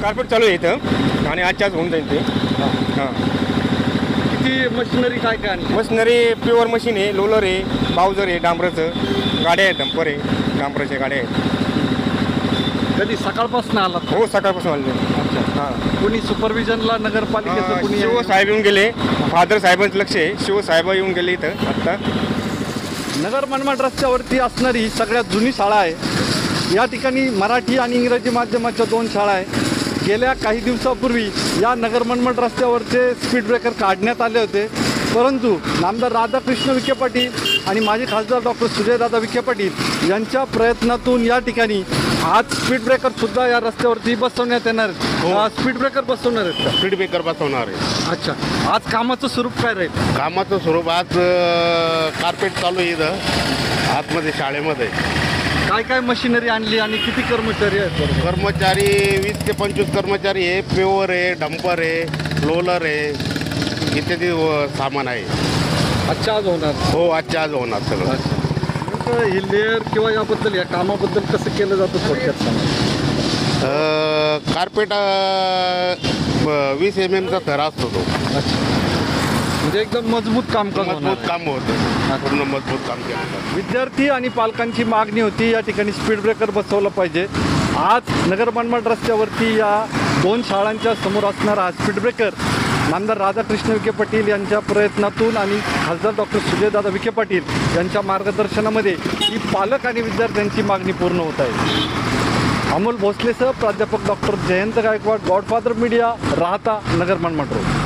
Carpet चालू आहे इथं आणि आजच्या आज होऊन जाईल ते. हां किती मशिनरी काय काय आणली? मशिनरी प्युअर मशीन आहे, लोलर आहे, बाउजर आहे, डांबराचं गाड्या आहेत, डंपर आहे, डांबराच्या गाड्या आहेत. कधी सकाळपासून आलात? हो सकाळपासून आले. अच्छा. हां कोणी सुपरविजनला नगरपालिकेचं कोणी शिवसाहेब येऊन गेले, फादर साहेबांचं लक्ष आहे, शिवसाहेब येऊन गेले इथं आत्ता. नगर मनमाड रस्त्यावरती असणारी ही सगळ्यात जुनी शाळा आहे. या ठिकाणी मराठी आणि इंग्रजी माध्यमाच्या 2 शाळा आहे. गेल्या काही दिवसापूर्वी या नगर मनमाड रस्त्यावरचे स्पीड ब्रेकर काढण्यात आले होते, परंतु नामदार राधाकृष्ण विखे पाटील आणि माजी खासदार डॉक्टर सुजयदादा विखे पाटील यांच्या प्रयत्नातून या ठिकाणी आज स्पीड ब्रेकरसुद्धा या रस्त्यावरती बसवण्यात येणार आहेत. स्पीड ब्रेकर बसवणार आहेत का? स्पीड ब्रेकर बसवणार आहे. अच्छा. आज कामाचं स्वरूप काय राहील? कामाचं स्वरूप आज कार्पेट चालू आहे इथं आतमध्ये शाळेमध्ये. काय काय मशिनरी आणली आणि किती कर्मचारी आहेत? कर्मचारी 20 ते 25 कर्मचारी आहे, प्युअर आहे, डंपर आहे, लोलर आहे, इत्यादी सामान आहे. अच्छा आज होणार. हो आजच्या आज होणार सगळं. नेमकं हे लेअर किंवा याबद्दल या कामाबद्दल कसं केलं जातं थोडक्यात सांगा. कार्पेट 20 mm चा थर असतो तो. अच्छा. म्हणजे एकदम मजबूत काम मजबूत काम होतं, पूर्ण मजबूत काम केलं जातं. विद्यार्थी आणि पालकांची मागणी होती या ठिकाणी स्पीड ब्रेकर बसवलं पाहिजे. आज नगर मनमाड रस्त्यावरती या 2 शाळांच्या समोर असणारा हा स्पीड ब्रेकर नामदार राधाकृष्ण विखे पाटील यांच्या प्रयत्नातून आणि खासदार डॉक्टर सुजयदादा विखे पाटील यांच्या मार्गदर्शनामध्ये ही पालक आणि विद्यार्थ्यांची मागणी पूर्ण होत आहे. अमोल भोसलेसह प्राध्यापक doctor Jayant Gaikwad, godfather media, राहता नगर मनमाड रोड.